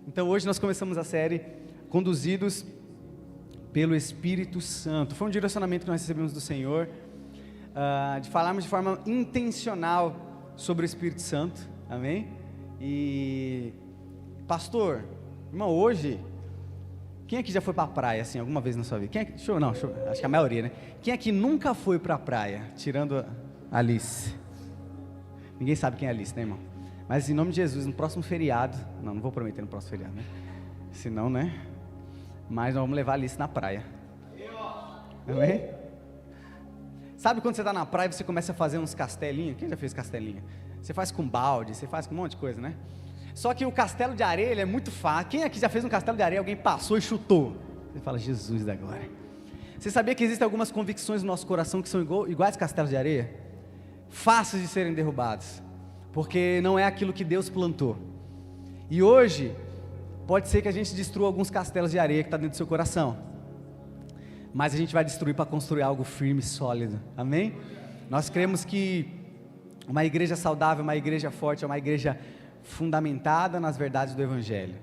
Então hoje nós começamos a série Conduzidos pelo Espírito Santo. Foi um direcionamento que nós recebemos do Senhor, de falarmos de forma intencional sobre o Espírito Santo, amém? E, pastor, irmão, hoje, quem aqui já foi para a praia, assim, alguma vez na sua vida? Acho que a maioria, né? Quem aqui nunca foi para a praia, tirando a Alice? Ninguém sabe quem é a Alice, né, irmão? Mas em nome de Jesus, no próximo feriado, não vou prometer no próximo feriado, né? Senão, né? Mas nós vamos levar a Alice na praia. Amém? Sabe quando você está na praia e você começa a fazer uns castelinhos? Quem já fez castelinho? Você faz com balde, você faz com um monte de coisa, né? Só que o castelo de areia, ele é muito fácil. Quem aqui já fez um castelo de areia, alguém passou e chutou? Você fala, Jesus da glória. Você sabia que existem algumas convicções no nosso coração que são iguais castelos de areia? Fáceis de serem derrubados, porque não é aquilo que Deus plantou. E hoje, pode ser que a gente destrua alguns castelos de areia que está dentro do seu coração, mas a gente vai destruir para construir algo firme e sólido, amém? Nós cremos que uma igreja saudável, uma igreja forte, é uma igreja fundamentada nas verdades do Evangelho.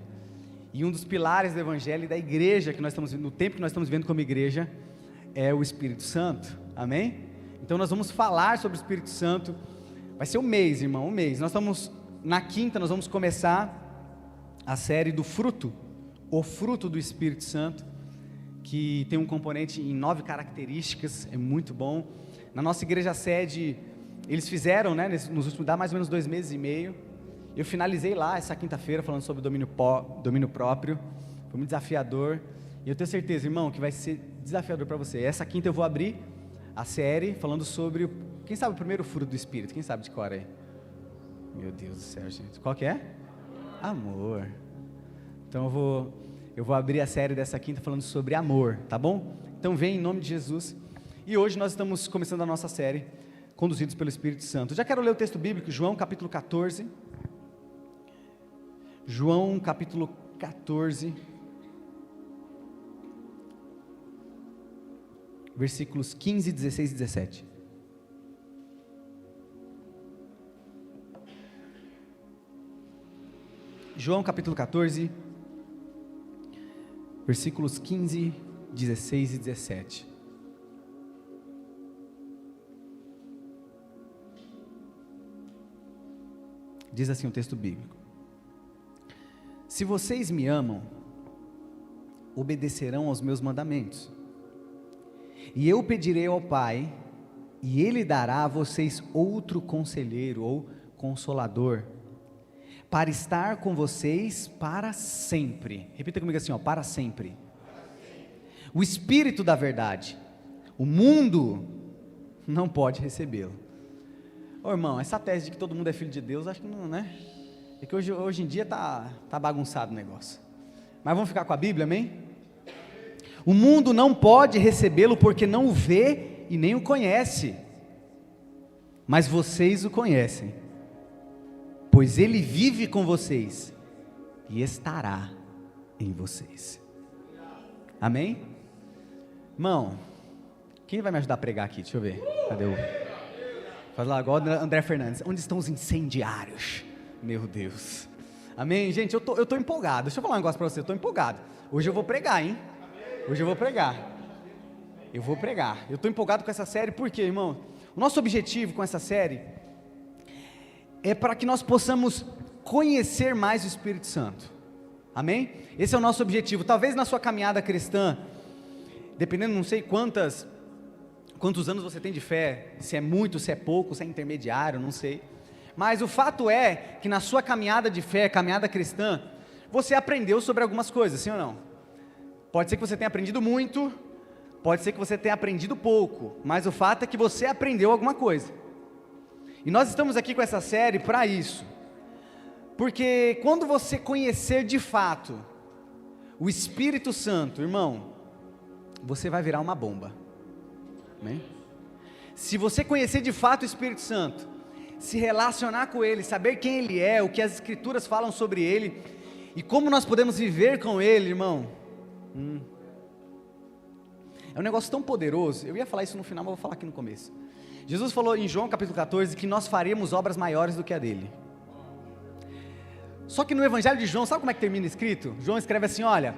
E um dos pilares do Evangelho e da igreja, que nós estamos no tempo que nós estamos vivendo como igreja, é o Espírito Santo, amém? Então nós vamos falar sobre o Espírito Santo. Vai ser um mês, irmão, um mês. Nós estamos na quinta, nós vamos começar a série do fruto, o fruto do Espírito Santo, que tem um componente em 9 características, é muito bom. Na nossa igreja sede, eles fizeram, né, nos últimos, dá mais ou menos 2 meses e meio. Eu finalizei lá essa quinta-feira falando sobre domínio próprio. Foi muito desafiador. E eu tenho certeza, irmão, que vai ser desafiador para você. Essa quinta eu vou abrir a série falando sobre, quem sabe o primeiro fruto do Espírito? Quem sabe de cor aí? Meu Deus do céu, gente. Qual que é? Amor. Então eu vou abrir a série dessa quinta falando sobre amor, tá bom? Então vem em nome de Jesus. E hoje nós estamos começando a nossa série Conduzidos pelo Espírito Santo. Eu já quero ler o texto bíblico, João capítulo 14. João capítulo 14, versículos 15, 16 e 17. João capítulo 14, versículos 15, 16 e 17. Diz assim o texto bíblico: se vocês me amam, obedecerão aos meus mandamentos. E eu pedirei ao Pai, e Ele dará a vocês outro conselheiro ou consolador, para estar com vocês para sempre. Repita comigo assim, para sempre. O Espírito da verdade. O mundo não pode recebê-lo. Ô irmão, essa tese de que todo mundo é filho de Deus, acho que não, né? É que hoje em dia tá bagunçado o negócio. Mas vamos ficar com a Bíblia, amém? O mundo não pode recebê-lo porque não o vê e nem o conhece. Mas vocês o conhecem, pois ele vive com vocês e estará em vocês. Amém? Irmão, quem vai me ajudar a pregar aqui? Deixa eu ver. Cadê o... Faz lá igual André Fernandes. Onde estão os incendiários? Meu Deus. Amém? Gente, eu tô empolgado. Deixa eu falar um negócio para você. Eu tô empolgado. Hoje eu vou pregar, hein? Hoje eu vou pregar. Eu tô empolgado com essa série. Por quê, irmão? O nosso objetivo com essa série é para que nós possamos conhecer mais o Espírito Santo. Amém? Esse é o nosso objetivo. Talvez na sua caminhada cristã, dependendo, não sei quantos anos você tem de fé, se é muito, se é pouco, se é intermediário, não sei. Mas o fato é que na sua caminhada de fé, caminhada cristã, você aprendeu sobre algumas coisas, sim ou não? Pode ser que você tenha aprendido muito, pode ser que você tenha aprendido pouco, mas o fato é que você aprendeu alguma coisa. E nós estamos aqui com essa série para isso, porque quando você conhecer de fato o Espírito Santo, irmão, você vai virar uma bomba. Amém? Se você conhecer de fato o Espírito Santo, se relacionar com Ele, saber quem Ele é, o que as Escrituras falam sobre Ele, e como nós podemos viver com Ele, irmão, é um negócio tão poderoso. Eu ia falar isso no final, mas vou falar aqui no começo. Jesus falou em João capítulo 14, que nós faremos obras maiores do que a dele. Só que no Evangelho de João, sabe como é que termina escrito? João escreve assim, olha,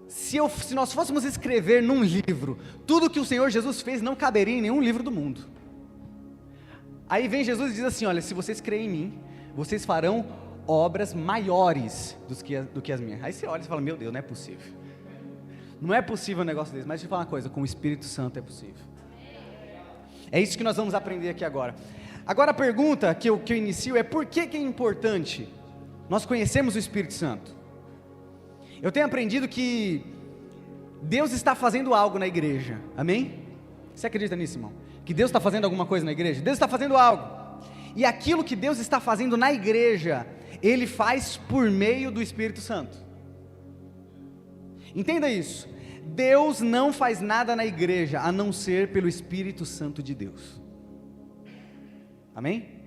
se nós fôssemos escrever num livro tudo que o Senhor Jesus fez, não caberia em nenhum livro do mundo. Aí vem Jesus e diz assim, olha, se vocês creem em mim, vocês farão obras maiores do que as minhas. Aí você olha e fala, meu Deus, não é possível. Não é possível um negócio desse, mas deixa eu falar uma coisa, com o Espírito Santo é possível. É isso que nós vamos aprender aqui agora. Agora a pergunta que eu inicio é, por que é importante nós conhecermos o Espírito Santo? Eu tenho aprendido que Deus está fazendo algo na igreja, amém? Você acredita nisso, irmão? Que Deus está fazendo alguma coisa na igreja? Deus está fazendo algo, e aquilo que Deus está fazendo na igreja, Ele faz por meio do Espírito Santo. Entenda isso, Deus não faz nada na igreja, a não ser pelo Espírito Santo de Deus, amém?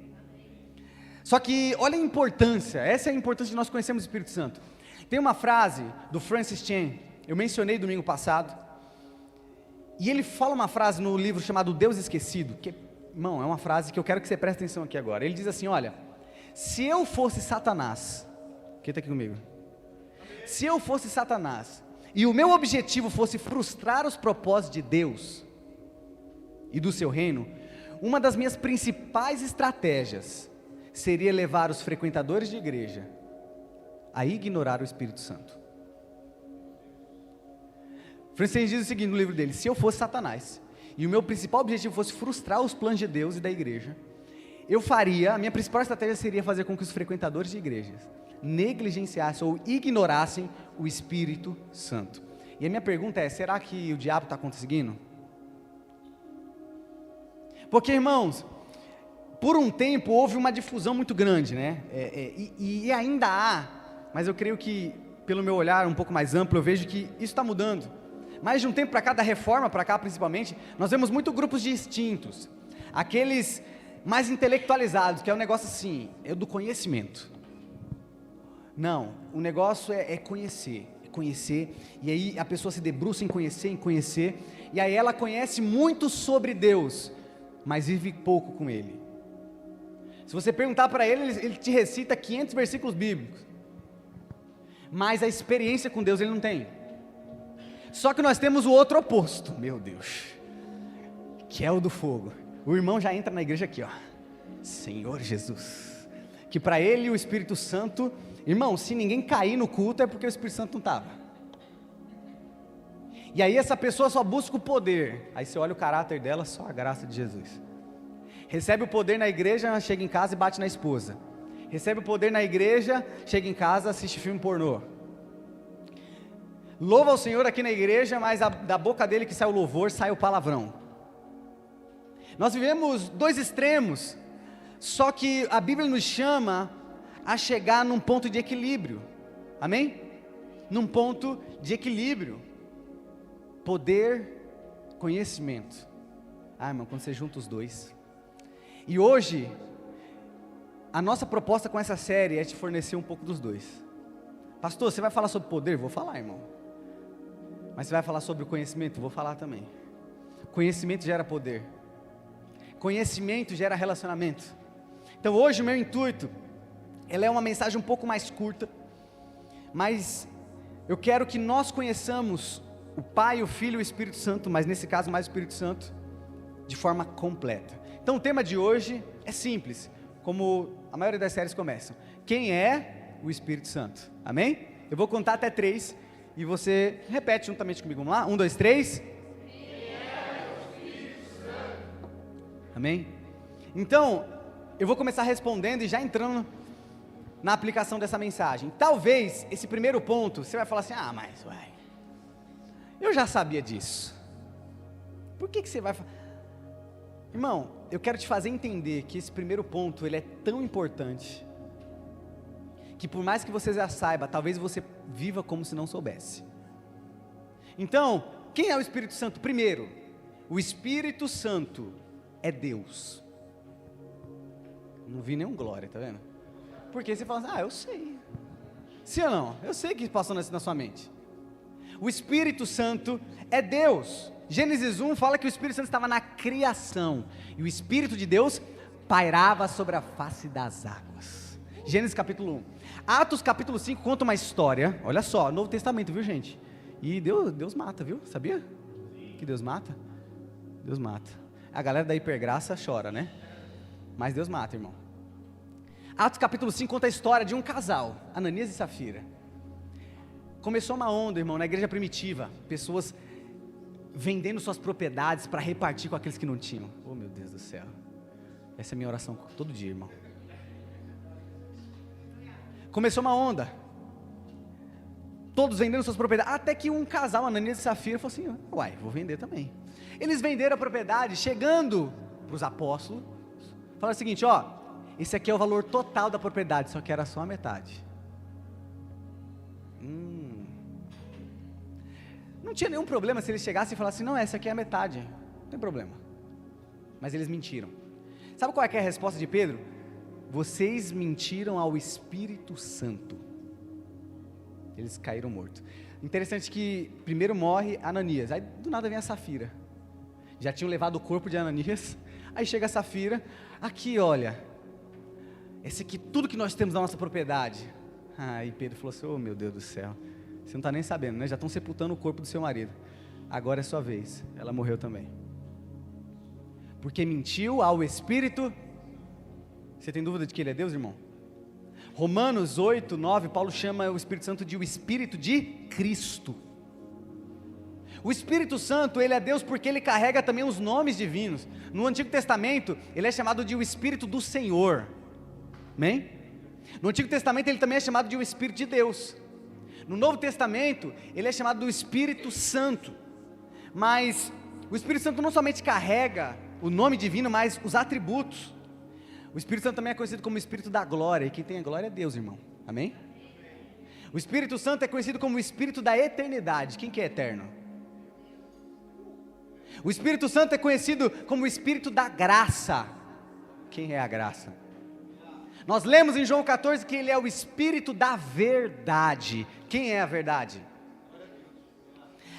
Só que, olha a importância, essa é a importância de nós conhecermos o Espírito Santo. Tem uma frase do Francis Chan, eu mencionei domingo passado, e ele fala uma frase no livro chamado Deus Esquecido, que, irmão, é uma frase que eu quero que você preste atenção aqui agora. Ele diz assim, olha, se eu fosse Satanás, quem está aqui comigo? Se eu fosse Satanás, e o meu objetivo fosse frustrar os propósitos de Deus e do seu reino, uma das minhas principais estratégias seria levar os frequentadores de igreja a ignorar o Espírito Santo. Francis diz o seguinte no livro dele, se eu fosse Satanás, e o meu principal objetivo fosse frustrar os planos de Deus e da igreja, a minha principal estratégia seria fazer com que os frequentadores de igrejas negligenciassem ou ignorassem o Espírito Santo. E a minha pergunta é, será que o diabo está conseguindo? Porque, irmãos, por um tempo houve uma difusão muito grande, né? E ainda há, mas eu creio que, pelo meu olhar um pouco mais amplo, eu vejo que isso está mudando. Mais de um tempo para cá, da reforma para cá principalmente, nós vemos muito grupos distintos, aqueles mais intelectualizados, que é um negócio assim, é do conhecimento. Não, o negócio é conhecer, e aí a pessoa se debruça em conhecer, e aí ela conhece muito sobre Deus, mas vive pouco com Ele. Se você perguntar para ele te recita 500 versículos bíblicos, mas a experiência com Deus ele não tem. Só que nós temos o outro oposto, meu Deus, que é o do fogo. O irmão já entra na igreja aqui, ó, Senhor Jesus, que para ele o Espírito Santo, irmão, se ninguém cair no culto é porque o Espírito Santo não estava. E aí essa pessoa só busca o poder, aí você olha o caráter dela, só a graça de Jesus. Recebe o poder na igreja, chega em casa e bate na esposa. Recebe o poder na igreja, chega em casa, assiste filme pornô. Louva o Senhor aqui na igreja, mas da boca dele que sai o louvor, sai o palavrão. Nós vivemos dois extremos, só que a Bíblia nos chama a chegar num ponto de equilíbrio, amém? Num ponto de equilíbrio, poder, conhecimento. Irmão, quando você junta os dois. E hoje, a nossa proposta com essa série é te fornecer um pouco dos dois. Pastor, você vai falar sobre poder? Vou falar, irmão. Mas você vai falar sobre o conhecimento? Vou falar também. Conhecimento gera poder. Conhecimento gera relacionamento. Então hoje o meu intuito, ela é uma mensagem um pouco mais curta, mas eu quero que nós conheçamos o Pai, o Filho e o Espírito Santo, mas nesse caso mais o Espírito Santo, de forma completa. Então o tema de hoje é simples, como a maioria das séries começam. Quem é o Espírito Santo? Amém? Eu vou contar até 3 e você repete juntamente comigo. Vamos lá? 1, 2, 3. Quem é o Espírito Santo? Amém? Então, eu vou começar respondendo e já entrando na aplicação dessa mensagem. Talvez esse primeiro ponto, você vai falar assim, mas eu já sabia disso. Por que você vai falar? Irmão, eu quero te fazer entender que esse primeiro ponto, ele é tão importante, que por mais que você já saiba, talvez você viva como se não soubesse. Então, quem é o Espírito Santo? Primeiro, o Espírito Santo é Deus. Não vi nenhum glória, tá vendo? Porque você fala assim, eu sei. Sim ou não? Eu sei que passou na sua mente. O Espírito Santo é Deus. Gênesis 1 fala que o Espírito Santo estava na criação, e o Espírito de Deus pairava sobre a face das águas. Gênesis capítulo 1. Atos capítulo 5 conta uma história, olha só, Novo Testamento, viu gente? E Deus mata, viu? Sabia? Que Deus mata? Deus mata. A galera da hipergraça chora, né? Mas Deus mata, irmão. Atos capítulo 5 conta a história de um casal, Ananias e Safira. Começou uma onda, irmão, na igreja primitiva, pessoas vendendo suas propriedades para repartir com aqueles que não tinham. Oh meu Deus do céu, essa é a minha oração todo dia, irmão. Começou uma onda, todos vendendo suas propriedades, até que um casal, Ananias e Safira, falou assim, uai, vou vender também. Eles venderam a propriedade, chegando para os apóstolos, falaram o seguinte, ó, esse aqui é o valor total da propriedade, só que era só a metade. Não tinha nenhum problema se eles chegassem e falassem, não, essa aqui é a metade, não tem problema. Mas eles mentiram. Sabe qual é a resposta de Pedro? Vocês mentiram ao Espírito Santo. Eles caíram mortos. Interessante que primeiro morre Ananias, aí do nada vem a Safira. Já tinham levado o corpo de Ananias, aí chega a Safira, aqui olha, esse aqui, tudo que nós temos na nossa propriedade. Aí Pedro falou assim, oh meu Deus do céu, você não está nem sabendo, né? Já estão sepultando o corpo do seu marido, agora é sua vez, ela morreu também. Porque mentiu ao Espírito. Você tem dúvida de que ele é Deus, irmão? Romanos 8, 9, Paulo chama o Espírito Santo de o Espírito de Cristo. O Espírito Santo, ele é Deus porque ele carrega também os nomes divinos. No Antigo Testamento, ele é chamado de o Espírito do Senhor. Amém? No Antigo Testamento, ele também é chamado de o Espírito de Deus. No Novo Testamento, ele é chamado do Espírito Santo. Mas o Espírito Santo não somente carrega o nome divino, mas os atributos. O Espírito Santo também é conhecido como o Espírito da glória, e quem tem a glória é Deus, irmão, amém? O Espírito Santo é conhecido como o Espírito da eternidade, quem que é eterno? O Espírito Santo é conhecido como o Espírito da graça, quem é a graça? Nós lemos em João 14 que ele é o Espírito da verdade, quem é a verdade?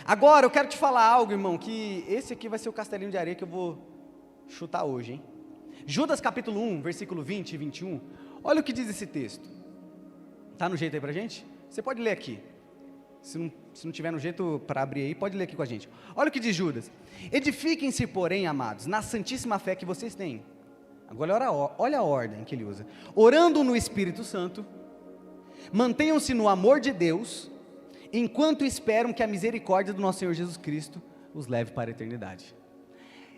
Agora eu quero te falar algo, irmão, que esse aqui vai ser o castelinho de areia que eu vou chutar hoje, hein? Judas capítulo 1, versículo 20 e 21, olha o que diz esse texto. Está no jeito aí pra gente? Você pode ler aqui. Se não tiver no jeito para abrir aí, pode ler aqui com a gente. Olha o que diz Judas. Edifiquem-se, porém, amados, na santíssima fé que vocês têm. Agora olha a ordem que ele usa. Orando no Espírito Santo, mantenham-se no amor de Deus, enquanto esperam que a misericórdia do nosso Senhor Jesus Cristo os leve para a eternidade.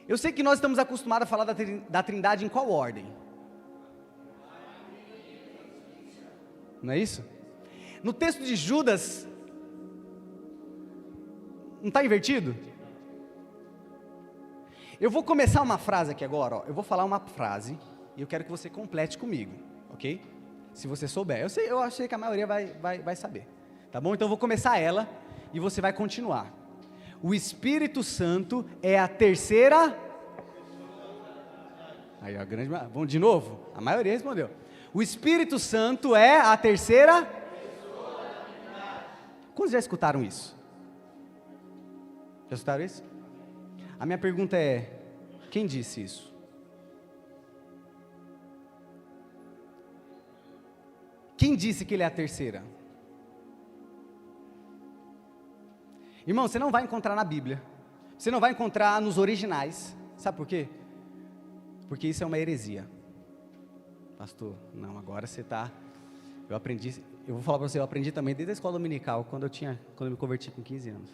Eu sei que nós estamos acostumados a falar da Trindade em qual ordem? Não é isso? No texto de Judas, não está invertido? Eu vou começar uma frase aqui agora, ó. Eu vou falar uma frase e eu quero que você complete comigo, ok? Se você souber, eu achei que a maioria vai saber, tá bom? Então eu vou começar ela e você vai continuar. O Espírito Santo é a terceira... Aí a grande... Vamos de novo? A maioria respondeu. O Espírito Santo é a terceira... Quantos já escutaram isso? Já escutaram isso? A minha pergunta é, quem disse isso? Quem disse que ele é a terceira? Irmão, você não vai encontrar na Bíblia, você não vai encontrar nos originais, sabe por quê? Porque isso é uma heresia. Pastor, não, agora você está... Eu vou falar para você, eu aprendi também desde a escola dominical, quando eu me converti com 15 anos.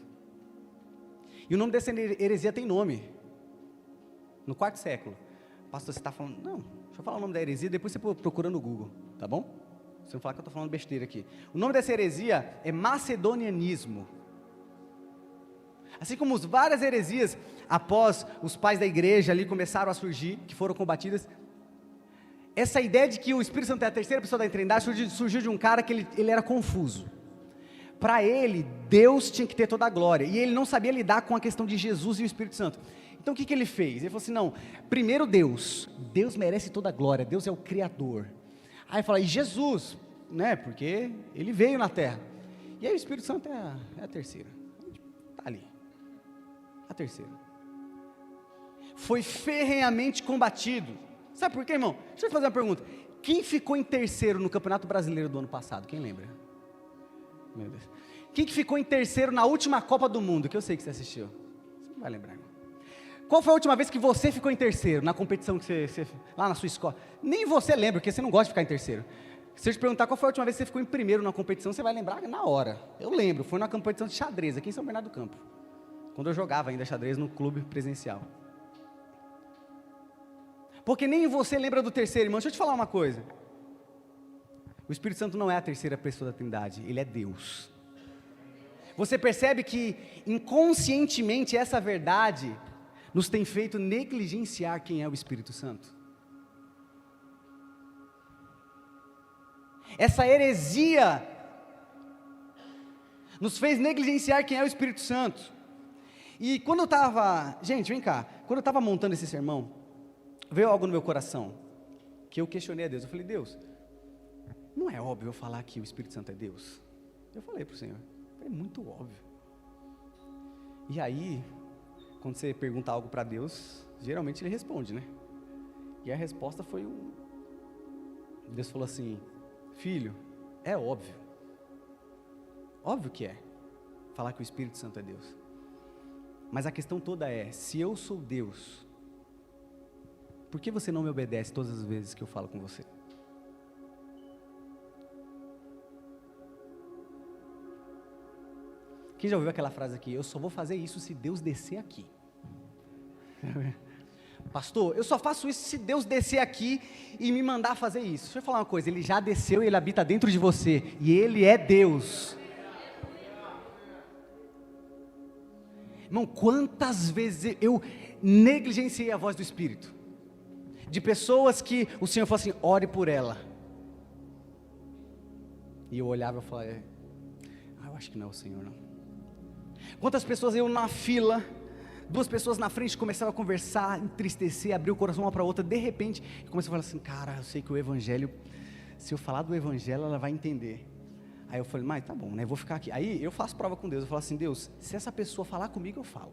E o nome dessa heresia tem nome. No 4º século. Pastor, você está falando... Não, deixa eu falar o nome da heresia, depois você procura no Google, tá bom? Você não falar que eu estou falando besteira aqui. O nome dessa heresia é macedonianismo. Assim como várias heresias, após os pais da igreja ali começaram a surgir, que foram combatidas, essa ideia de que o Espírito Santo é a terceira pessoa da Trindade surgiu de um cara que ele era confuso. Para ele, Deus tinha que ter toda a glória, e ele não sabia lidar com a questão de Jesus e o Espírito Santo. Então o que ele fez? Ele falou assim, não, primeiro Deus merece toda a glória, Deus é o Criador. Aí fala, e Jesus, né, porque ele veio na terra, e aí o Espírito Santo é a terceira, está ali, a terceira. Foi ferrenhamente combatido. Sabe por quê, irmão? Deixa eu te fazer uma pergunta. Quem ficou em terceiro no Campeonato Brasileiro do ano passado? Quem lembra? Meu Deus. Quem que ficou em terceiro na última Copa do Mundo? Que eu sei que você assistiu. Você não vai lembrar, irmão. Qual foi a última vez que você ficou em terceiro na competição que você lá na sua escola? Nem você lembra, porque você não gosta de ficar em terceiro. Se eu te perguntar qual foi a última vez que você ficou em primeiro na competição, você vai lembrar na hora. Eu lembro, foi na competição de xadrez, aqui em São Bernardo do Campo. Quando eu jogava ainda xadrez no clube presencial. Porque nem você lembra do terceiro, irmão. Deixa eu te falar uma coisa. O Espírito Santo não é a terceira pessoa da Trindade, ele é Deus. Você percebe que inconscientemente essa verdade nos tem feito negligenciar quem é o Espírito Santo? Essa heresia nos fez negligenciar quem é o Espírito Santo. E quando eu estava, gente, vem cá, quando eu estava montando esse sermão, veio algo no meu coração, que eu questionei a Deus. Eu falei, Deus, não é óbvio eu falar que o Espírito Santo é Deus? Eu falei para o Senhor, é muito óbvio. E aí, quando você pergunta algo para Deus, geralmente Ele responde, né? E a resposta foi Deus falou assim, filho, é óbvio. Óbvio que é, falar que o Espírito Santo é Deus. Mas a questão toda é, se eu sou Deus, por que você não me obedece todas as vezes que eu falo com você? Quem já ouviu aquela frase aqui? Eu só vou fazer isso se Deus descer aqui. Pastor, eu só faço isso se Deus descer aqui e me mandar fazer isso. Deixa eu falar uma coisa, Ele já desceu e Ele habita dentro de você. E Ele é Deus. Irmão, quantas vezes eu negligenciei a voz do Espírito? De pessoas que o Senhor falou assim, ore por ela. E eu olhava e falava, eu acho que não é o Senhor não. Quantas pessoas eu na fila, duas pessoas na frente começavam a conversar, entristecer, abrir o coração uma para a outra, de repente, eu comecei a falar assim, cara, eu sei que o Evangelho, se eu falar do Evangelho, ela vai entender. Aí eu falei, mas tá bom, né, vou ficar aqui. Aí eu faço prova com Deus, eu falo assim, Deus, se essa pessoa falar comigo, eu falo.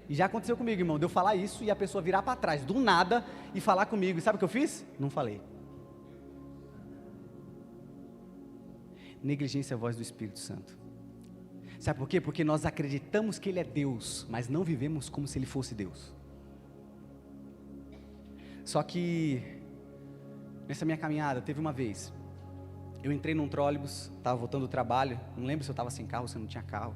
E já aconteceu comigo, irmão, de eu falar isso e a pessoa virar para trás, do nada, e falar comigo. E sabe o que eu fiz? Não falei. Negligência é a voz do Espírito Santo. Sabe por quê? Porque nós acreditamos que Ele é Deus, mas não vivemos como se Ele fosse Deus. Só que, nessa minha caminhada, teve uma vez, eu entrei num trólebus, estava voltando do trabalho, não lembro se eu estava sem carro ou se eu não tinha carro.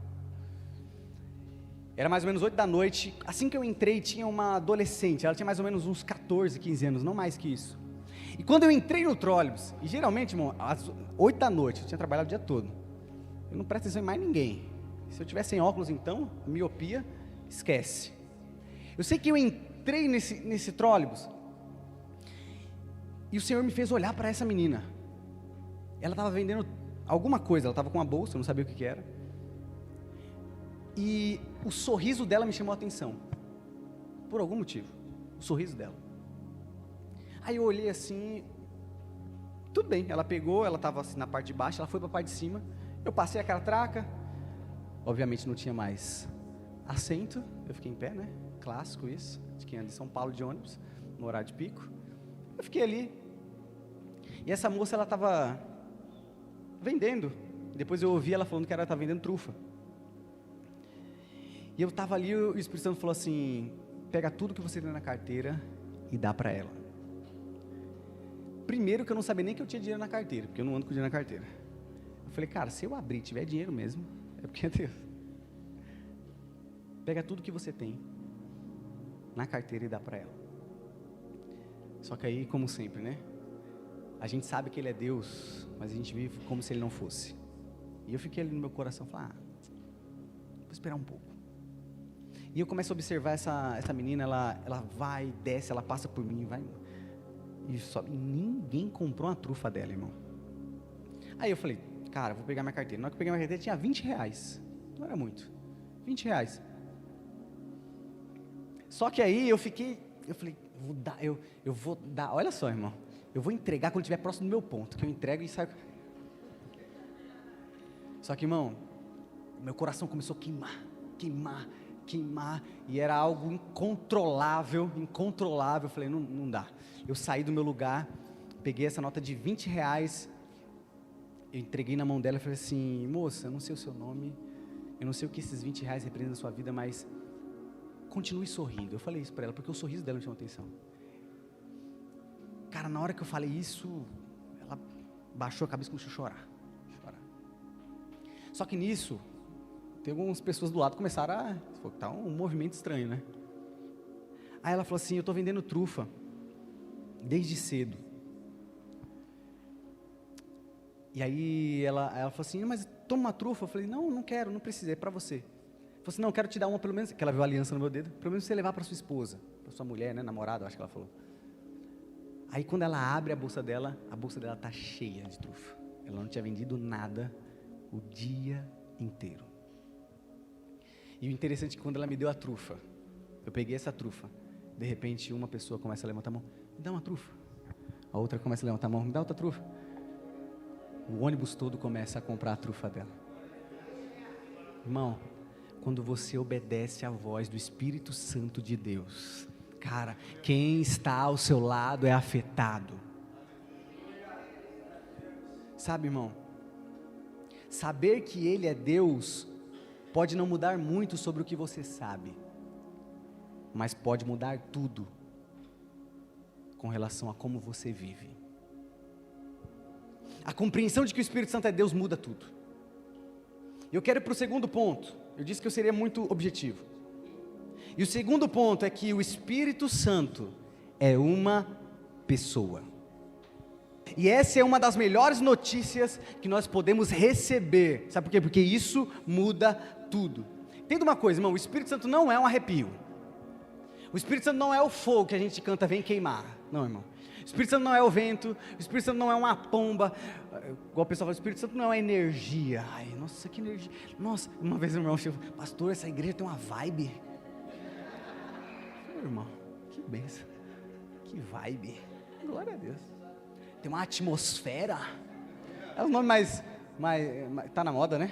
Era mais ou menos 8 da noite, assim que eu entrei tinha uma adolescente, ela tinha mais ou menos uns 14, 15 anos, não mais que isso. E quando eu entrei no trólebus, e geralmente, irmão, às 8 da noite, eu tinha trabalhado o dia todo, eu não presto atenção em mais ninguém. Se eu tiver sem óculos então, miopia, esquece. Eu sei que eu entrei nesse trólebus, e o Senhor me fez olhar para essa menina. Ela estava vendendo alguma coisa, ela estava com uma bolsa, eu não sabia o que era. E o sorriso dela me chamou a atenção, por algum motivo, o sorriso dela. Aí eu olhei assim, tudo bem, ela pegou, ela estava assim na parte de baixo, ela foi para a parte de cima, eu passei a catraca, obviamente não tinha mais assento, eu fiquei em pé, né, clássico isso, de quem anda em São Paulo de ônibus, no horário de pico, eu fiquei ali, e essa moça ela estava vendendo, depois eu ouvi ela falando que ela estava vendendo trufa, e eu estava ali, o Espírito Santo falou assim, pega tudo que você tem na carteira e dá para ela. Primeiro que eu não sabia nem que eu tinha dinheiro na carteira, porque eu não ando com dinheiro na carteira. Eu falei, cara, se eu abrir e tiver dinheiro mesmo, é porque é Deus. Pega tudo que você tem na carteira e dá para ela. Só que aí, como sempre, né? A gente sabe que Ele é Deus, mas a gente vive como se Ele não fosse. E eu fiquei ali no meu coração, falei, vou esperar um pouco. E eu começo a observar essa menina, ela vai, desce, ela passa por mim, vai. E ninguém comprou uma trufa dela, irmão. Aí eu falei, cara, vou pegar minha carteira. Na hora que eu peguei minha carteira, tinha R$20. Não era muito. R$20. Só que aí eu falei, eu vou dar, olha só, irmão. Eu vou entregar quando estiver próximo do meu ponto, que eu entrego e saio. Só que, irmão, meu coração começou a queimar, e era algo incontrolável, eu falei, não dá. Eu saí do meu lugar, peguei essa nota de R$20, eu entreguei na mão dela e falei assim: moça, eu não sei o seu nome, eu não sei o que esses R$20 representam na sua vida, mas continue sorrindo. Eu falei isso para ela, porque o sorriso dela me chamou atenção. Cara, na hora que eu falei isso, ela baixou a cabeça e começou a chorar. Só que nisso, tem algumas pessoas do lado que começaram a... tá um movimento estranho, né? Aí ela falou assim: eu estou vendendo trufa desde cedo. E aí ela falou assim: mas toma uma trufa. Eu falei: não quero, não precisa, é para você. Ela falou assim: não, eu quero te dar uma pelo menos, que ela viu a aliança no meu dedo, pelo menos você levar para sua esposa, para sua mulher, né, namorada, acho que ela falou. Aí quando ela abre a bolsa dela está cheia de trufa. Ela não tinha vendido nada o dia inteiro. E o interessante é que quando ela me deu a trufa, eu peguei essa trufa, de repente uma pessoa começa a levantar a mão: me dá uma trufa. A outra começa a levantar a mão: me dá outra trufa. O ônibus todo começa a comprar a trufa dela. Irmão, quando você obedece à voz do Espírito Santo de Deus, cara, quem está ao seu lado é afetado. Sabe, irmão, saber que Ele é Deus pode não mudar muito sobre o que você sabe, mas pode mudar tudo com relação a como você vive. A compreensão de que o Espírito Santo é Deus muda tudo. Eu quero ir para o segundo ponto. Eu disse que eu seria muito objetivo. E o segundo ponto é que o Espírito Santo é uma pessoa. E essa é uma das melhores notícias que nós podemos receber. Sabe por quê? Porque isso muda tudo. Entenda uma coisa, irmão: o Espírito Santo não é um arrepio. O Espírito Santo não é o fogo que a gente canta, vem queimar. Não, irmão. O Espírito Santo não é o vento. O Espírito Santo não é uma pomba. Igual o pessoal fala, o Espírito Santo não é uma energia. Ai, nossa, que energia. Nossa, uma vez o irmão chegou: pastor, essa igreja tem uma vibe. Irmão, que bênção. Que vibe. Glória a Deus. Tem uma atmosfera. É o nome mais tá na moda, né?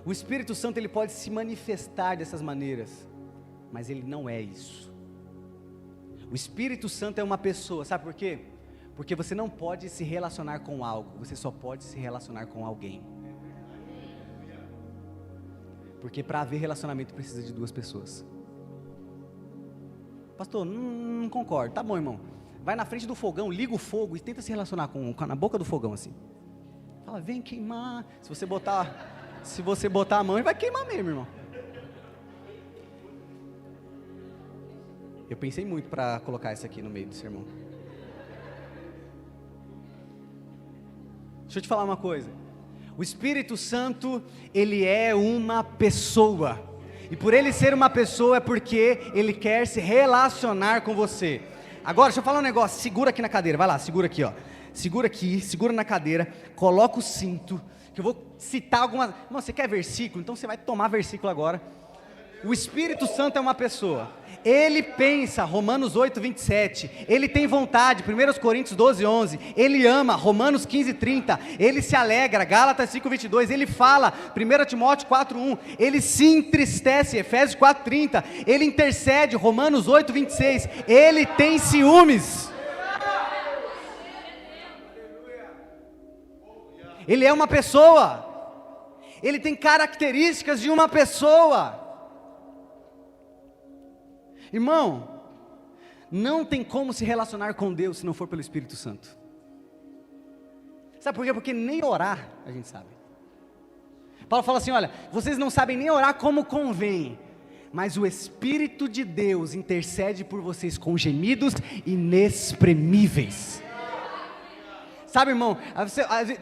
O Espírito Santo, ele pode se manifestar dessas maneiras, mas ele não é isso. O Espírito Santo é uma pessoa, sabe por quê? Porque você não pode se relacionar com algo, você só pode se relacionar com alguém. Porque para haver relacionamento precisa de duas pessoas. Pastor, não concordo. Tá bom, irmão. Vai na frente do fogão, liga o fogo e tenta se relacionar na boca do fogão assim. Fala: vem queimar. Se você botar a mão, ele vai queimar mesmo, irmão. Eu pensei muito para colocar isso aqui no meio do sermão. Deixa eu te falar uma coisa. O Espírito Santo, ele é uma pessoa. E por ele ser uma pessoa é porque ele quer se relacionar com você. Agora, deixa eu falar um negócio. Segura aqui na cadeira. Vai lá, segura aqui, ó. Segura aqui, segura na cadeira. Coloca o cinto. Que eu vou citar algumas... Não, você quer versículo? Então você vai tomar versículo agora. O Espírito Santo é uma pessoa. Ele pensa, Romanos 8, 27. Ele tem vontade, 1 Coríntios 12, 11. Ele ama, Romanos 15, 30. Ele se alegra, Gálatas 5, 22. Ele fala, 1 Timóteo 4, 1. Ele se entristece, Efésios 4, 30. Ele intercede, Romanos 8, 26. Ele tem ciúmes. Ele é uma pessoa. Ele tem características de uma pessoa. Irmão, não tem como se relacionar com Deus se não for pelo Espírito Santo. Sabe por quê? Porque nem orar a gente sabe. Paulo fala assim: olha, vocês não sabem nem orar como convém, mas o Espírito de Deus intercede por vocês com gemidos inexprimíveis. Sabe, irmão,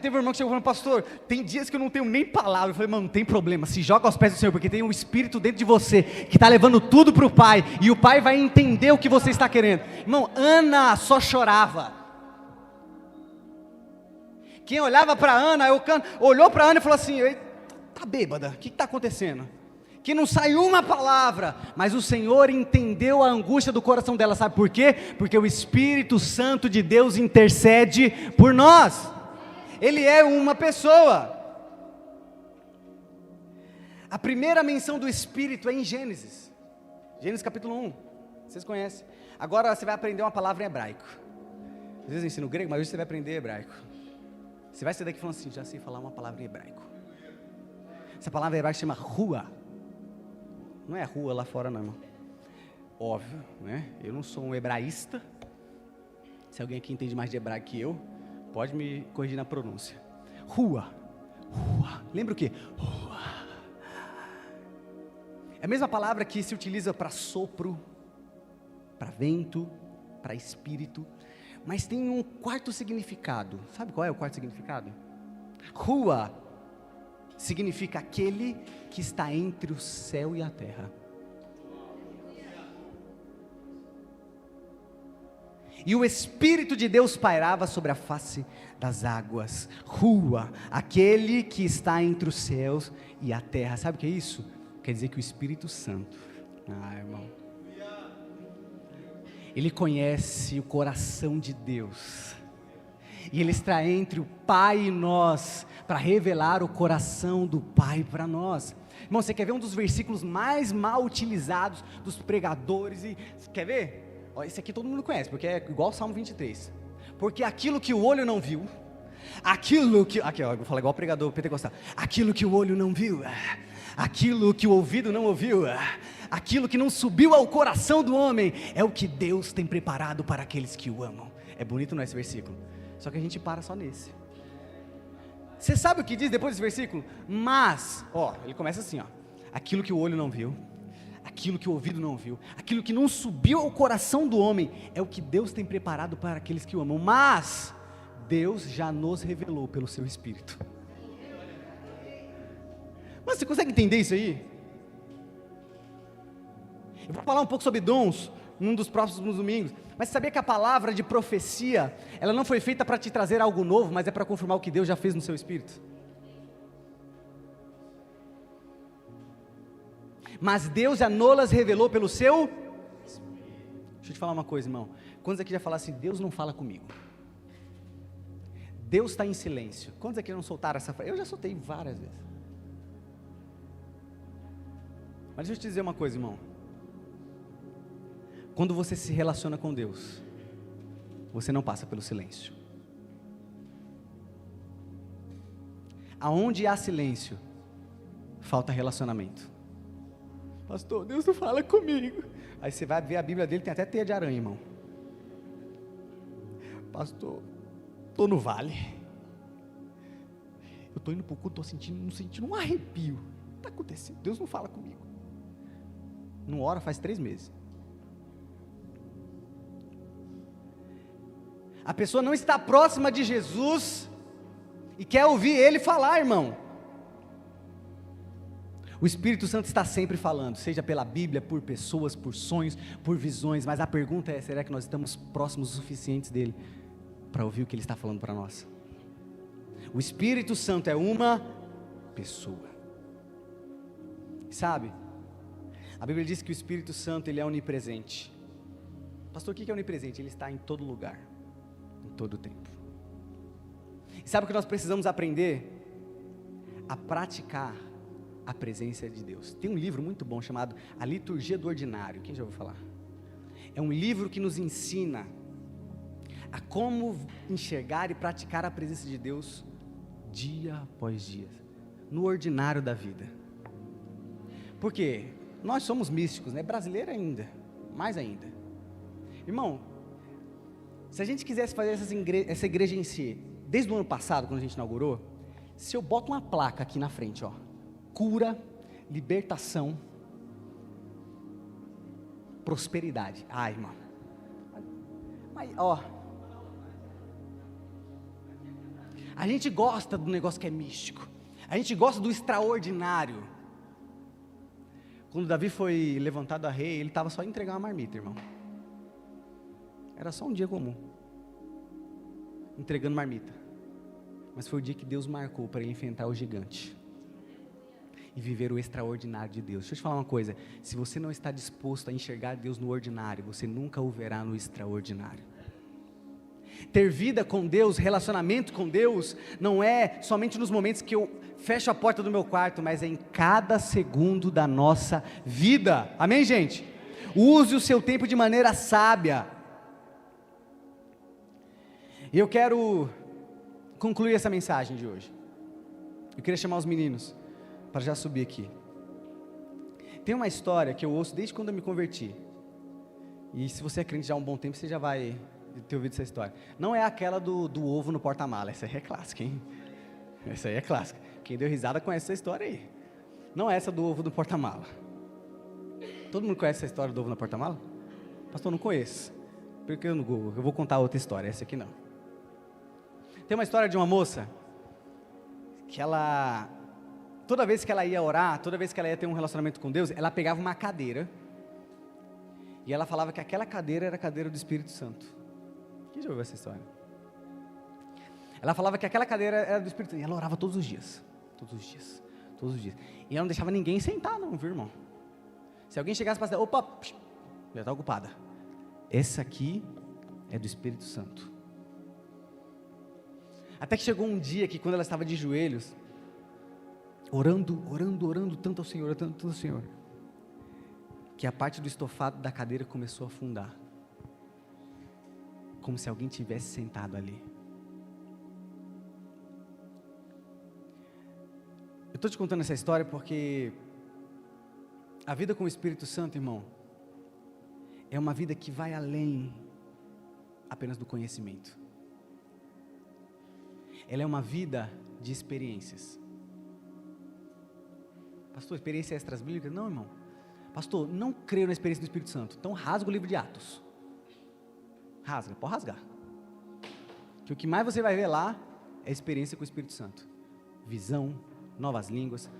teve um irmão que chegou falando: pastor, tem dias que eu não tenho nem palavra. Eu falei: mano, não tem problema, se joga aos pés do Senhor, porque tem um Espírito dentro de você, que está levando tudo para o Pai, e o Pai vai entender o que você está querendo. Irmão, Ana só chorava. Quem olhava para Ana, olhou para Ana e falou assim: tá bêbada, o que está acontecendo? Que não saiu uma palavra, mas o Senhor entendeu a angústia do coração dela. Sabe por quê? Porque o Espírito Santo de Deus intercede por nós. Ele é uma pessoa. A primeira menção do Espírito é em Gênesis capítulo 1. Vocês conhecem. Agora você vai aprender uma palavra em hebraico. Às vezes eu ensino grego, mas hoje você vai aprender hebraico. Você vai sair daqui falando assim, já sei falar uma palavra em hebraico. Essa palavra em hebraico chama rua. Não é rua lá fora não, irmão. Óbvio, né? Eu não sou um hebraísta. Se alguém aqui entende mais de hebraico que eu, pode me corrigir na pronúncia. Rua. Rua. Lembra o quê? Rua. É a mesma palavra que se utiliza para sopro, para vento, para espírito, mas tem um quarto significado. Sabe qual é o quarto significado? Rua significa aquele que está entre o céu e a terra. E o Espírito de Deus pairava sobre a face das águas. Rua, aquele que está entre os céus e a terra. Sabe o que é isso? Quer dizer que o Espírito Santo, irmão, ele conhece o coração de Deus. E ele está entre o Pai e nós, para revelar o coração do Pai para nós. Irmão, você quer ver um dos versículos mais mal utilizados dos pregadores? Quer ver? Esse aqui todo mundo conhece, porque é igual ao Salmo 23. Porque aquilo que o olho não viu, aqui ó, vou falar igual o pregador pentecostal, aquilo que o olho não viu, aquilo que o ouvido não ouviu, aquilo que não subiu ao coração do homem, é o que Deus tem preparado para aqueles que o amam. É bonito, não é, esse versículo? Só que a gente para só nesse. Você sabe o que diz depois desse versículo? Mas, ele começa assim, aquilo que o olho não viu, aquilo que o ouvido não viu, aquilo que não subiu ao coração do homem, é o que Deus tem preparado para aqueles que o amam. Mas Deus já nos revelou pelo seu Espírito. Mas você consegue entender isso aí? Eu vou falar um pouco sobre dons num dos próximos domingos, mas sabia que a palavra de profecia, ela não foi feita para te trazer algo novo, mas é para confirmar o que Deus já fez no seu espírito? Mas Deus já nos revelou pelo seu Espírito. Deixa eu te falar uma coisa, irmão. Quantos aqui já falaram assim, Deus não fala comigo? Deus está em silêncio. Quantos aqui não soltaram essa frase? Eu já soltei várias vezes. Mas deixa eu te dizer uma coisa, irmão. Quando você se relaciona com Deus, você não passa pelo silêncio. Aonde há silêncio, falta relacionamento. Pastor, Deus não fala comigo. Aí você vai ver a Bíblia dele, tem até teia de aranha, irmão. Pastor, estou no vale. Eu estou indo para o culto, estou sentindo um arrepio. O que está acontecendo? Deus não fala comigo. Não ora faz 3 meses. A pessoa não está próxima de Jesus e quer ouvir Ele falar, irmão. O Espírito Santo está sempre falando, seja pela Bíblia, por pessoas, por sonhos, por visões, mas a pergunta é, será que nós estamos próximos o suficiente dEle para ouvir o que Ele está falando para nós? O Espírito Santo é uma pessoa. Sabe, a Bíblia diz que o Espírito Santo, ele é onipresente. Pastor, o que é onipresente? Ele está em todo lugar, em todo tempo. E sabe o que nós precisamos aprender? A praticar a presença de Deus. Tem um livro muito bom chamado A Liturgia do Ordinário. Quem já ouviu falar? É um livro que nos ensina a como enxergar e praticar a presença de Deus dia após dia, no ordinário da vida. Por quê? Nós somos místicos, né? Brasileiro ainda, mais ainda. Irmão, se a gente quisesse fazer essa igreja em si, desde o ano passado, quando a gente inaugurou, se eu boto uma placa aqui na frente, cura, libertação, prosperidade. Irmão, mas, a gente gosta do negócio que é místico, a gente gosta do extraordinário. Quando Davi foi levantado a rei, ele estava só entregando uma marmita, irmão. Era só um dia comum, entregando marmita. Mas foi o dia que Deus marcou para ele enfrentar o gigante e viver o extraordinário de Deus. Deixa eu te falar uma coisa, se você não está disposto a enxergar Deus no ordinário, você nunca o verá no extraordinário. Ter vida com Deus, relacionamento com Deus, não é somente nos momentos que eu fecho a porta do meu quarto, mas é em cada segundo da nossa vida, amém, gente? Use o seu tempo de maneira sábia. E eu quero concluir essa mensagem de hoje. Eu queria chamar os meninos para já subir aqui. Tem uma história que eu ouço desde quando eu me converti. E se você é crente já há um bom tempo, você já vai ter ouvido essa história. Não é aquela do ovo no porta-mala. Essa aí é clássica, hein? Essa aí é clássica. Quem deu risada conhece essa história aí. Não é essa do ovo no porta-mala. Todo mundo conhece essa história do ovo no porta-mala? Pastor, não conheço. Porque eu vou contar outra história. Essa aqui não. Tem uma história de uma moça que ela, toda vez que ela ia orar, toda vez que ela ia ter um relacionamento com Deus, ela pegava uma cadeira e ela falava que aquela cadeira era a cadeira do Espírito Santo. Quem já ouviu essa história? Ela falava que aquela cadeira era do Espírito Santo e ela orava todos os dias, todos os dias, todos os dias. E ela não deixava ninguém sentar não, viu, irmão? Se alguém chegasse para dizer, opa, já está ocupada. Essa aqui é do Espírito Santo. Até que chegou um dia que quando ela estava de joelhos, orando tanto ao Senhor, tanto ao Senhor, que a parte do estofado da cadeira começou a afundar, como se alguém tivesse sentado ali. Eu estou te contando essa história porque a vida com o Espírito Santo, irmão, é uma vida que vai além apenas do conhecimento. Ela é uma vida de experiências. Pastor, experiência extra-bíblica? Não, irmão. Pastor, não creio na experiência do Espírito Santo. Então rasga o livro de Atos. Rasga, pode rasgar. Que o que mais você vai ver lá é experiência com o Espírito Santo. Visão, novas línguas,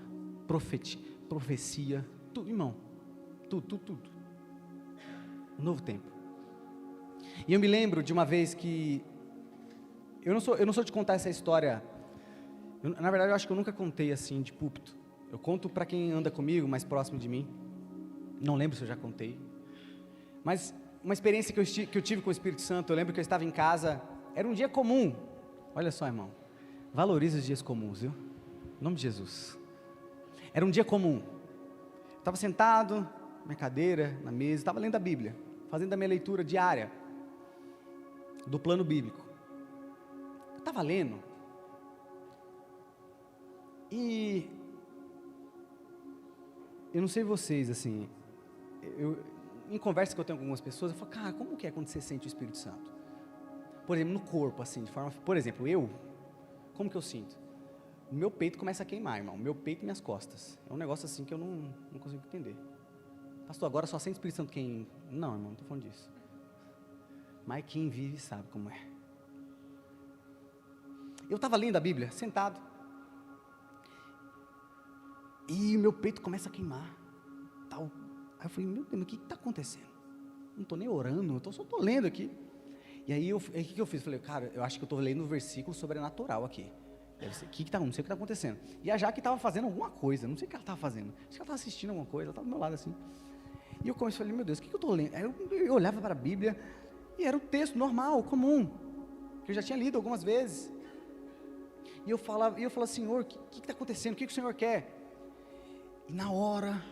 profecia, tudo, irmão. Tudo. Um novo tempo. E eu me lembro de uma vez que eu não sou de contar essa história. Na verdade, eu acho que eu nunca contei assim de púlpito. Eu conto para quem anda comigo, mais próximo de mim. Não lembro se eu já contei. Mas uma experiência que eu tive com o Espírito Santo, eu lembro que eu estava em casa, era um dia comum. Olha só, irmão. Valorize os dias comuns, viu? Em nome de Jesus. Era um dia comum. Eu estava sentado na minha cadeira, na mesa, estava lendo a Bíblia, fazendo a minha leitura diária do plano bíblico. Estava lendo e eu não sei vocês, assim, em conversa que eu tenho com algumas pessoas, eu falo, cara, como que é quando você sente o Espírito Santo? Por exemplo, no corpo, assim, de forma, por exemplo, como que eu sinto? O meu peito começa a queimar, irmão, meu peito e minhas costas, é um negócio assim que eu não consigo entender. Pastor, agora só sente o Espírito Santo quem? Não, irmão, não estou falando disso, mas quem vive sabe como é. Eu estava lendo a Bíblia, sentado, e o meu peito começa a queimar, tal. Aí eu falei, meu Deus, o que está acontecendo? Não estou nem orando, só estou lendo aqui. E aí, o que eu fiz? Eu falei, cara, eu acho que eu estou lendo um versículo sobrenatural aqui. Deve ser, não sei o que está acontecendo. E a Jaque estava fazendo alguma coisa, não sei o que ela estava fazendo. Acho que ela estava assistindo alguma coisa, ela estava do meu lado assim. E eu comecei a falar, meu Deus, o que eu estou lendo? Aí eu olhava para a Bíblia, e era o texto normal, comum, que eu já tinha lido algumas vezes. E eu falava, Senhor, o que está acontecendo? O que o Senhor quer? E na hora,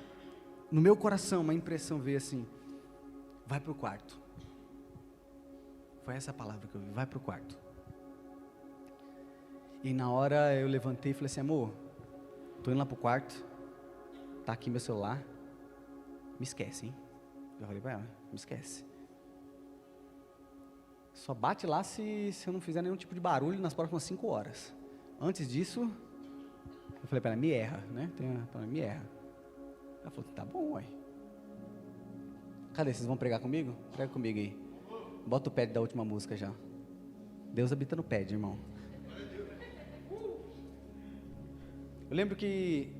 no meu coração, uma impressão veio assim, vai para o quarto. Foi essa palavra que eu vi, vai para o quarto. E na hora eu levantei e falei assim, amor, estou indo lá para o quarto, está aqui meu celular, me esquece, hein? Eu falei para ela, me esquece. Só bate lá se eu não fizer nenhum tipo de barulho nas próximas 5 horas. Antes disso, eu falei para ela, me erra, né? Me erra. Ela falou, tá bom, ué. Cadê? Vocês vão pregar comigo? Prega comigo aí. Bota o pad da última música já. Deus habita no pad, irmão. Eu lembro que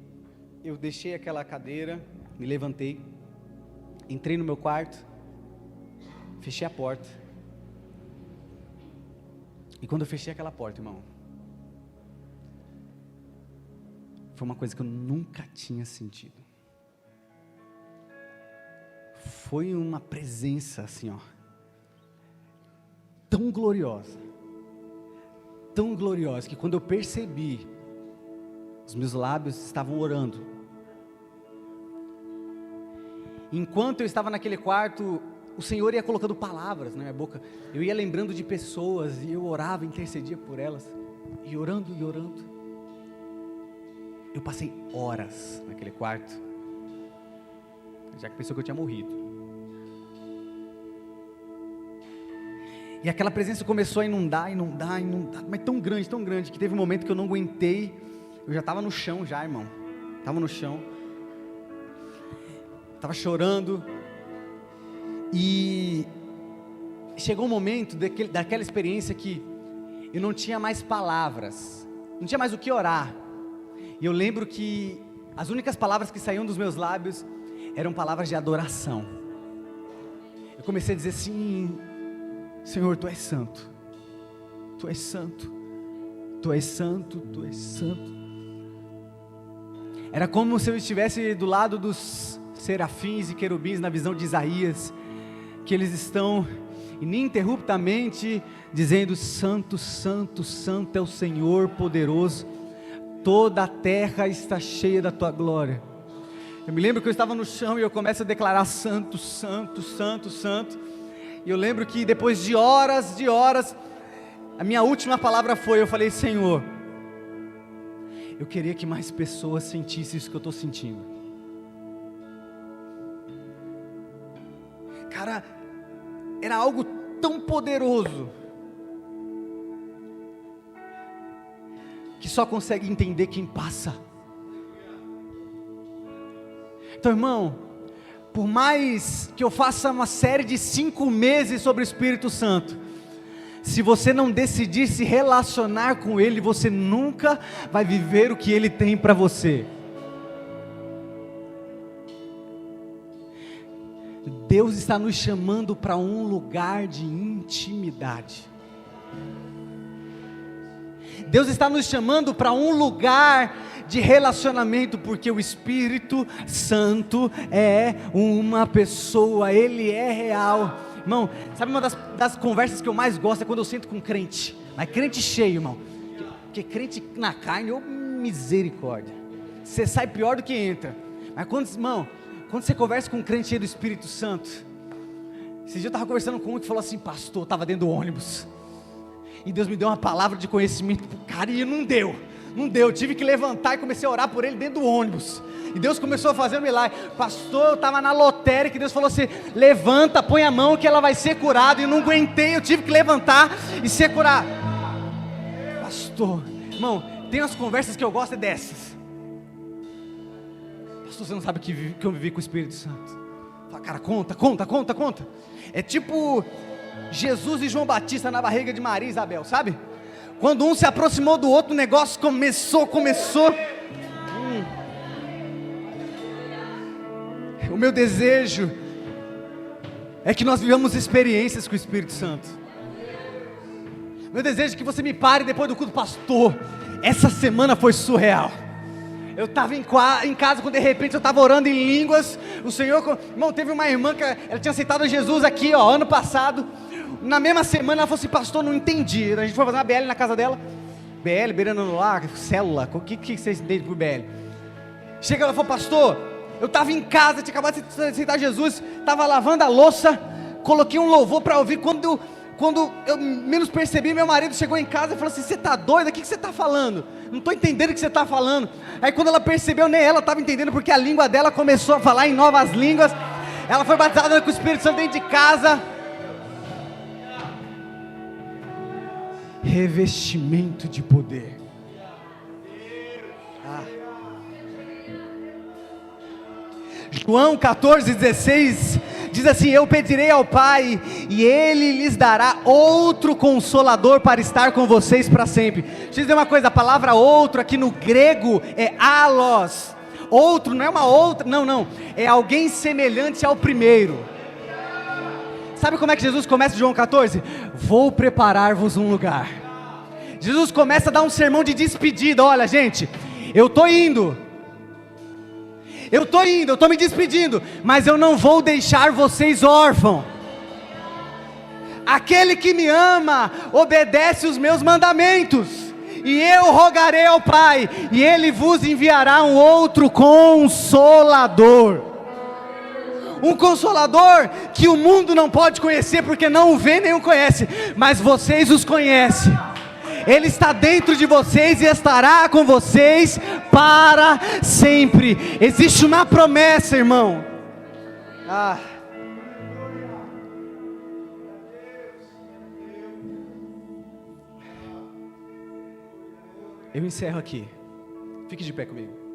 eu deixei aquela cadeira, me levantei, entrei no meu quarto, fechei a porta. E quando eu fechei aquela porta, irmão, foi uma coisa que eu nunca tinha sentido. Foi uma presença assim, ó, tão gloriosa, que quando eu percebi, os meus lábios estavam orando. Enquanto eu estava naquele quarto, o Senhor ia colocando palavras na minha boca. Eu ia lembrando de pessoas e eu orava, intercedia por elas. E orando e orando. Eu passei horas naquele quarto. Já que pensou que eu tinha morrido. E aquela presença começou a inundar, mas tão grande, que teve um momento que eu não aguentei. Eu já estava no chão já, irmão. Estava no chão. Estava chorando. E chegou um momento daquela experiência que eu não tinha mais palavras. Não tinha mais o que orar. E eu lembro que as únicas palavras que saíam dos meus lábios eram palavras de adoração. Eu comecei a dizer assim: Senhor, Tu és santo, Tu és santo, Tu és santo, Tu és santo. Era como se eu estivesse do lado dos serafins e querubins na visão de Isaías, que eles estão ininterruptamente dizendo: Santo, Santo, Santo é o Senhor poderoso, toda a terra está cheia da Tua glória. Eu me lembro que eu estava no chão e eu começo a declarar: Santo, Santo, Santo, Santo. E eu lembro que depois de horas, a minha última palavra foi, eu falei: Senhor, eu queria que mais pessoas sentissem isso que eu estou sentindo. Cara, era algo tão poderoso, que só consegue entender quem passa. Então, irmão, por mais que eu faça uma série de 5 meses sobre o Espírito Santo, se você não decidir se relacionar com Ele, você nunca vai viver o que Ele tem para você. Deus está nos chamando para um lugar de intimidade. Deus está nos chamando para um lugar de relacionamento, porque o Espírito Santo é uma pessoa, Ele é real. Irmão, sabe uma das conversas que eu mais gosto é quando eu sento com crente, mas crente cheio, irmão, porque crente na carne, ô misericórdia, você sai pior do que entra. Mas quando você conversa com um crente cheio do Espírito Santo, esse dia eu estava conversando com um que falou assim: pastor, eu estava dentro do ônibus, e Deus me deu uma palavra de conhecimento pro cara, e não deu, eu tive que levantar e comecei a orar por ele dentro do ônibus, e Deus começou a fazer um milagre. Pastor, eu estava na lotérica, e Deus falou assim: levanta, põe a mão que ela vai ser curada, e eu não aguentei, eu tive que levantar e ser curado. Pastor, irmão, tem umas conversas que eu gosto, é dessas. Pastor, você não sabe que eu vivi com o Espírito Santo. Fala, cara, conta. É tipo Jesus e João Batista na barriga de Maria e Isabel, sabe? Quando um se aproximou do outro, o negócio começou. O meu desejo é que nós vivamos experiências com o Espírito Santo. Meu desejo é que você me pare depois do culto: pastor, essa semana foi surreal. Eu estava em casa, quando de repente eu estava orando em línguas. O Senhor, irmão, teve uma irmã que ela tinha aceitado Jesus aqui, ano passado. Na mesma semana ela falou assim: pastor, não entendi. A gente foi fazer uma BL na casa dela. BL, beirando no lar, célula, o que vocês entendem por BL? Chega, ela falou: pastor, eu estava em casa, tinha acabado de aceitar Jesus, estava lavando a louça, coloquei um louvor para ouvir. Quando eu menos percebi, meu marido chegou em casa e falou assim: você está doida? O que você está falando? Não estou entendendo o que você está falando. Aí quando ela percebeu, nem ela estava entendendo, porque a língua dela começou a falar em novas línguas. Ela foi batizada com o Espírito Santo dentro de casa. Revestimento de poder. João 14,16 diz assim: eu pedirei ao Pai e Ele lhes dará outro Consolador para estar com vocês para sempre. Deixa eu dizer uma coisa, a palavra outro aqui no grego é allos. Outro não é uma outra, não, é alguém semelhante ao primeiro. Sabe como é que Jesus começa João 14? Vou preparar-vos um lugar. Jesus começa a dar um sermão de despedida. Olha, gente, eu estou indo, eu estou me despedindo, mas eu não vou deixar vocês órfãos. Aquele que me ama, obedece os meus mandamentos, e eu rogarei ao Pai, e Ele vos enviará um outro Consolador. um Consolador que o mundo não pode conhecer porque não o vê nem o conhece, mas vocês os conhecem. Ele está dentro de vocês e estará com vocês para sempre. Existe uma promessa, irmão. Eu encerro aqui. Fique de pé comigo.